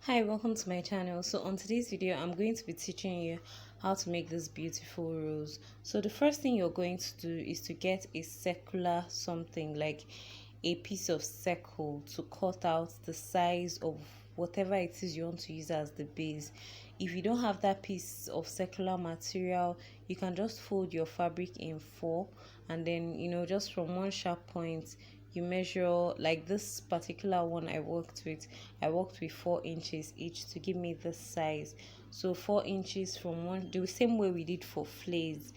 Hi, welcome to my channel. So on today's video I'm going to be teaching you how to make this beautiful rose. So the first thing you're going to do is to get a circular something, like a piece of circle, to cut out the size of whatever it is you want to use as the base. If you don't have that piece of circular material, you can just fold your fabric in four, and then just from one sharp point you measure. Like this particular one I worked with 4 inches each to give me this size. So 4 inches from one, the same way we did for flails,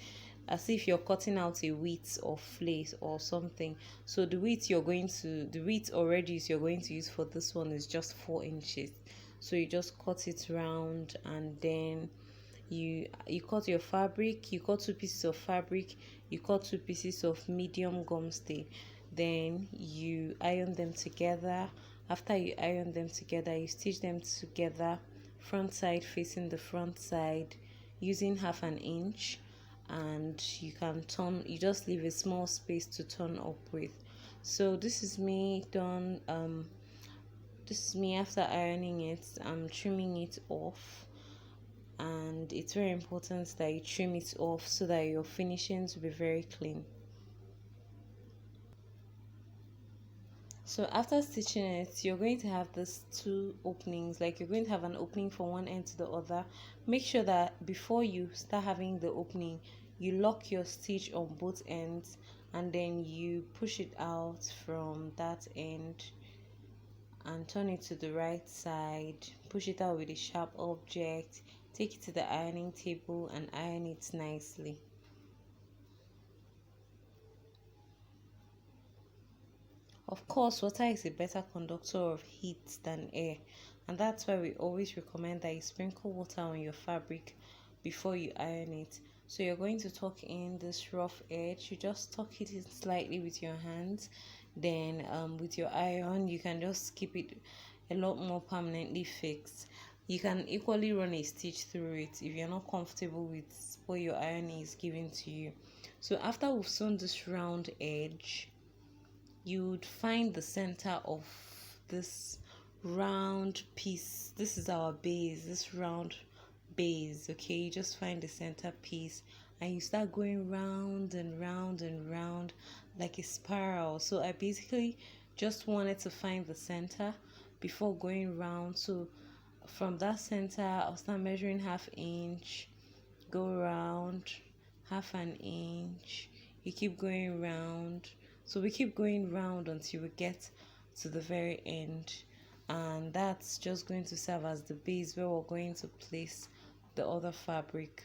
as if you're cutting out a width of flace or something. So the width or radius you're going to use for this one is just 4 inches. So you just cut it round, and then you cut your fabric. You cut two pieces of fabric, you cut two pieces of medium gum stay, then you iron them together. After you iron them together, you stitch them together, front side facing the front side, using half an inch. And you just leave a small space to turn up with. So this is me done. This is me after ironing it. I'm trimming it off, and it's very important that you trim it off so that your finishings will be very clean. So after stitching it, you're going to have these two openings. Like, you're going to have an opening from one end to the other. Make sure that before you start having the opening, you lock your stitch on both ends, and then you push it out from that end and turn it to the right side. Push it out with a sharp object. Take it to the ironing table and iron it nicely. Of course, water is a better conductor of heat than air, and that's why we always recommend that you sprinkle water on your fabric before you iron it. So you're going to tuck in this rough edge. You just tuck it in slightly with your hands. Then with your iron, you can just keep it a lot more permanently fixed. You can equally run a stitch through it if you're not comfortable with what your iron is giving to you. So after we've sewn this round edge, you would find the center of this round piece. This is our base, this round base. Okay, you just find the center piece, and you start going round and round and round like a spiral. So I basically just wanted to find the center before going round. So from that center, I'll start measuring half inch, go round, half an inch. You keep going round. So we keep going round until we get to the very end, and that's just going to serve as the base where we're going to place the other fabric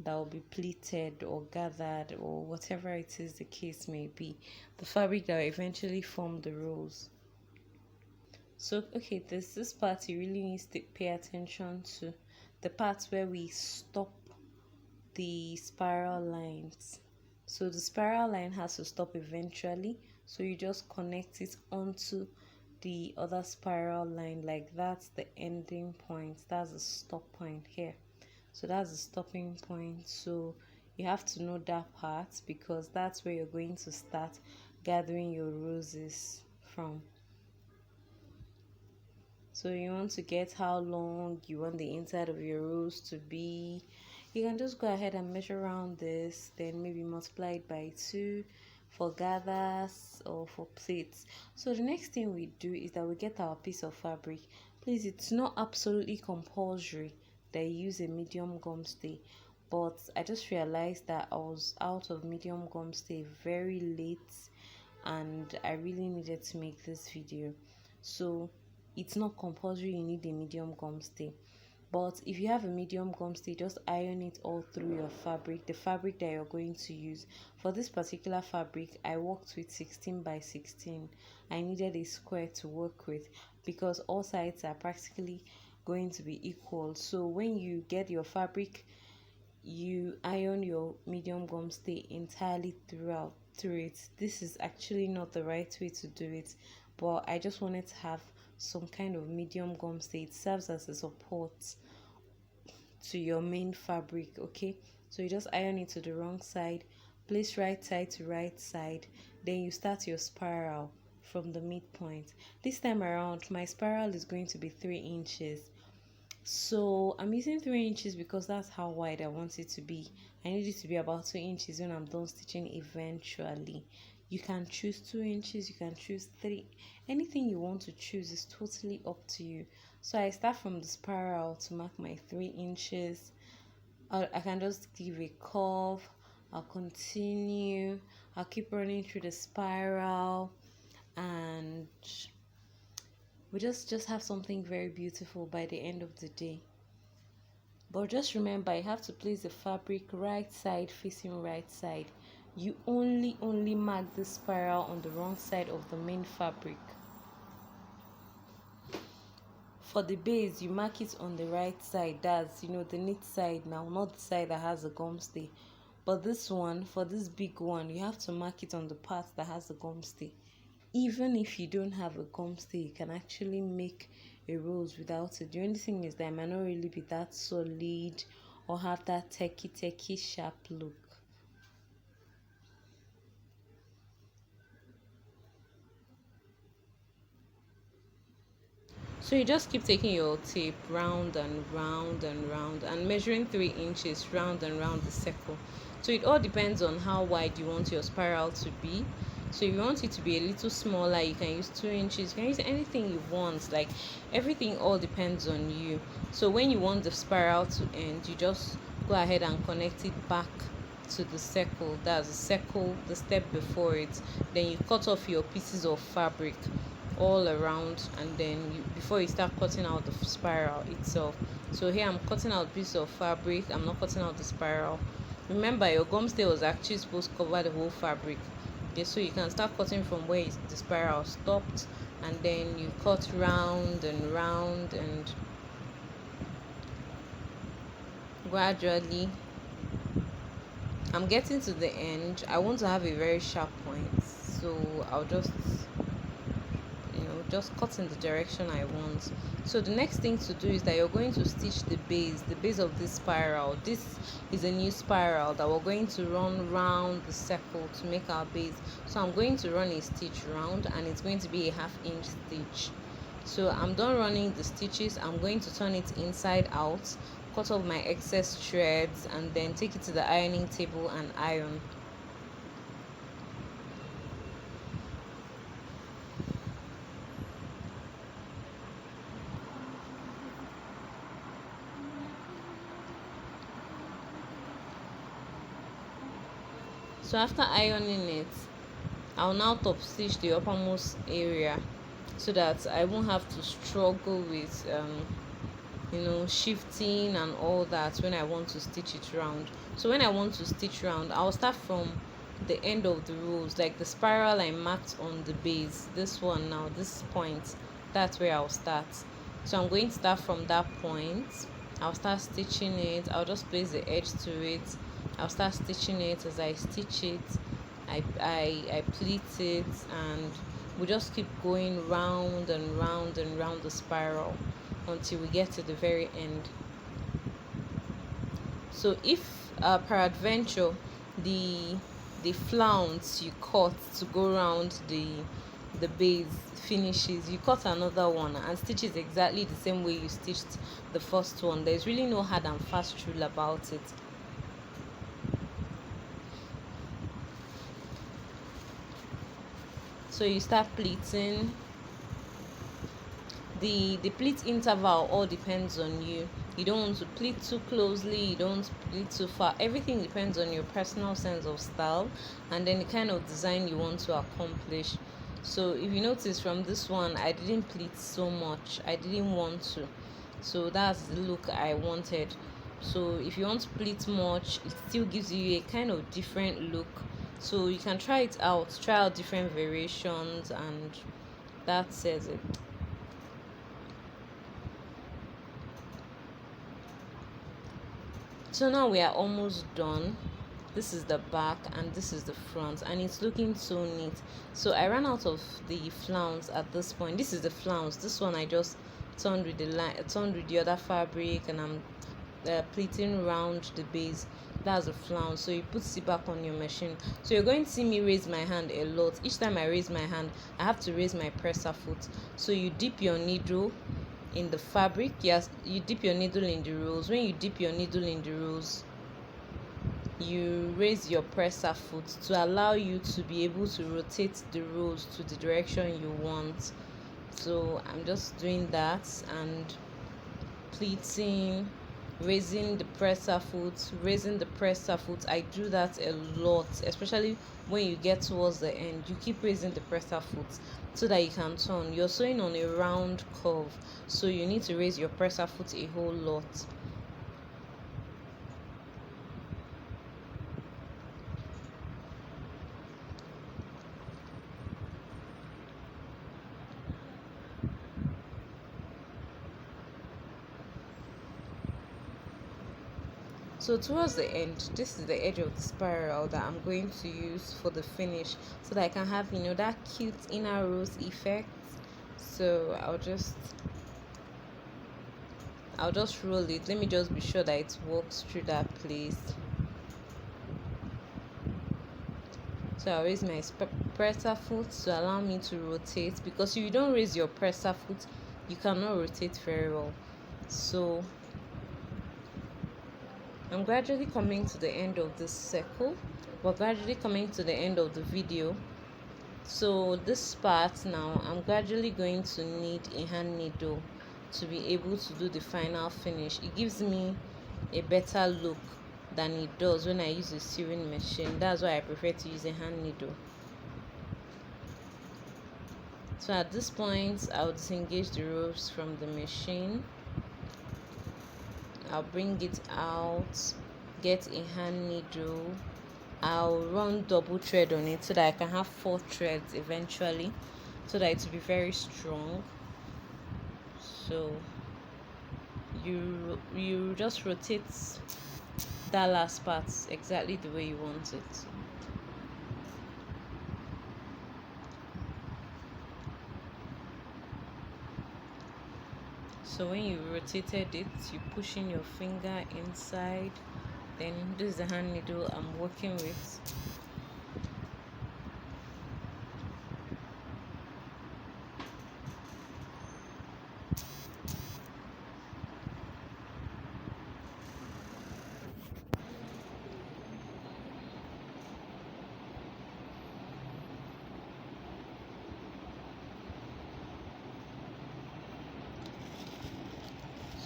that will be pleated or gathered, or whatever it is the case may be, the fabric that will eventually form the rose. So okay, there's this part you really need to pay attention to, the parts where we stop the spiral lines. So the spiral line has to stop eventually, so you just connect it onto the other spiral line. Like, that's the ending point, that's the stop point here. So that's the stopping point. So you have to know that part, because that's where you're going to start gathering your roses from. So you want to get how long you want the inside of your rose to be. You can just go ahead and measure around this, then maybe multiply it by 2 for gathers or for plates. So the next thing we do is that we get our piece of fabric. Please, it's not absolutely compulsory that you use a medium gum stay, but I just realized that I was out of medium gum stay very late, and I really needed to make this video. So it's not compulsory you need a medium gum stay, but if you have a medium gum stay, just iron it all through your fabric, the fabric that you're going to use. For this particular fabric, I worked with 16 by 16. I needed a square to work with, because all sides are practically going to be equal. So when you get your fabric, you iron your medium gum stay entirely through it. This is actually not the right way to do it, but I just wanted to have some kind of medium gum stay. It serves as a support to your main fabric. Okay, so you just iron it to the wrong side, place right side to right side, then you start your spiral from the midpoint. This time around, my spiral is going to be 3 inches. So I'm using 3 inches because that's how wide I want it to be. I need it to be about 2 inches when I'm done stitching eventually. You can choose 2 inches, you can choose three. Anything you want to choose is totally up to you. So I start from the spiral to mark my 3 inches. I can just give a curve. I'll continue. I'll keep running through the spiral, and we just have something very beautiful by the end of the day. But just remember, you have to place the fabric right side facing right side. You only mark the spiral on the wrong side of the main fabric. For the base, you mark it on the right side. That's, the knit side now, not the side that has a gum stay. But this one, for this big one, you have to mark it on the part that has a gum stay. Even if you don't have a gum stay, you can actually make a rose without it. The only thing is that it might not really be that solid or have that techie sharp look. So you just keep taking your tape round and round and round and measuring 3 inches round and round the circle. So it all depends on how wide you want your spiral to be. So if you want it to be a little smaller, you can use 2 inches. You can use anything you want. Like, everything all depends on you. So when you want the spiral to end, you just go ahead and connect it back to the circle. That's the circle, the step before it. Then you cut off your pieces of fabric all around, and then before you start cutting out the spiral itself. So here I'm cutting out a piece of fabric, I'm not cutting out the spiral. Remember, your gum stay was actually supposed to cover the whole fabric. Okay, so you can start cutting from where the spiral stopped, and then you cut round and round, and gradually I'm getting to the end. I want to have a very sharp point, so I'll just cut in the direction I want. So the next thing to do is that you're going to stitch the base of this spiral. This is a new spiral that we're going to run round the circle to make our base. So I'm going to run a stitch round, and it's going to be a 1/2 inch stitch. So I'm done running the stitches. I'm going to turn it inside out, cut off my excess threads, and then take it to the ironing table and iron. So after ironing it, I'll now top stitch the uppermost area so that I won't have to struggle with shifting and all that when I want to stitch it round. So when I want to stitch round, I'll start from the end of the rows, like the spiral I marked on the base. This one now, this point, that's where I'll start. So I'm going to start from that point. I'll start stitching it. I'll just place the edge to it. I'll start stitching it. As I stitch it, I pleat it, and we just keep going round and round and round the spiral until we get to the very end. So if peradventure the flounce you cut to go around the base finishes, you cut another one and stitch it exactly the same way you stitched the first one. There's really no hard and fast rule about it. So you start pleating. The pleat interval all depends on you. You don't want to pleat too closely, you don't want to pleat too far. Everything depends on your personal sense of style and then the kind of design you want to accomplish. So if you notice from this one, I didn't pleat so much. I didn't want to. So that's the look I wanted. So if you want to pleat much, it still gives you a kind of different look. So you can try it out, try out different variations, and that says it. So now we are almost done. This is the back and this is the front, and it's looking so neat. So I ran out of the flounce at this point. This is the flounce. This one I just turned with the line, turned with the other fabric, and I'm pleating around the base. That's a flounce. So you put it back on your machine. So you're going to see me raise my hand a lot. Each time I raise my hand, I have to raise my presser foot. So you dip your needle in the fabric. Yes, you dip your needle in the rolls. When you dip your needle in the rolls, you raise your presser foot to allow you to be able to rotate the rolls to the direction you want. So I'm just doing that and pleating, raising the presser foot, raising the presser foot. I do that a lot, especially when you get towards the end. You keep raising the presser foot so that you can turn. You're sewing on a round curve, so you need to raise your presser foot a whole lot. So towards the end, this is the edge of the spiral that I'm going to use for the finish, so that I can have, that cute inner rose effect. So I'll just roll it. Let me just be sure that it works through that place. So I'll raise my presser foot to allow me to rotate, because if you don't raise your presser foot, you cannot rotate very well. So I'm gradually coming to the end of this circle. We're gradually coming to the end of the video. So this part now, I'm gradually going to need a hand needle to be able to do the final finish. It gives me a better look than it does when I use a sewing machine. That's why I prefer to use a hand needle. So at this point, I'll disengage the ropes from the machine. I'll bring it out, get a hand needle. I'll run double thread on it so that I can have 4 threads eventually, so that it will be very strong. So you just rotate that last part exactly the way you want it. So when you rotated it, you push in your finger inside. Then this is the hand needle I'm working with.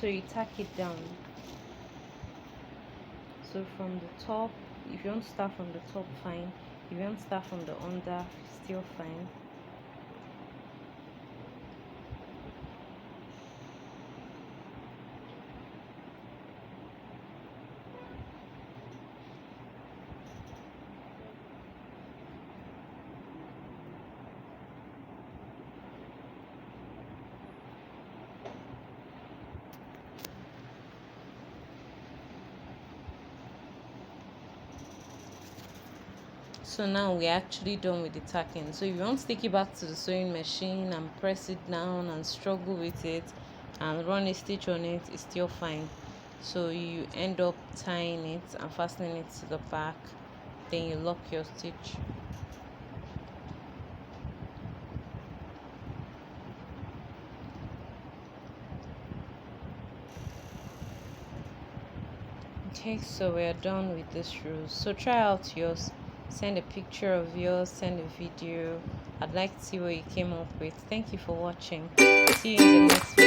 So you tack it down. So from the top, if you want to start from the top, fine. If you want to start from the under, still fine. So now we're actually done with the tacking. So if you want to take it back to the sewing machine and press it down and struggle with it and run a stitch on it, it's still fine. So you end up tying it and fastening it to the back, then you lock your stitch. Okay, so we're done with this rose. So try out yours. Send a picture of yours, send a video. I'd like to see what you came up with. Thank you for watching. See you in the next video.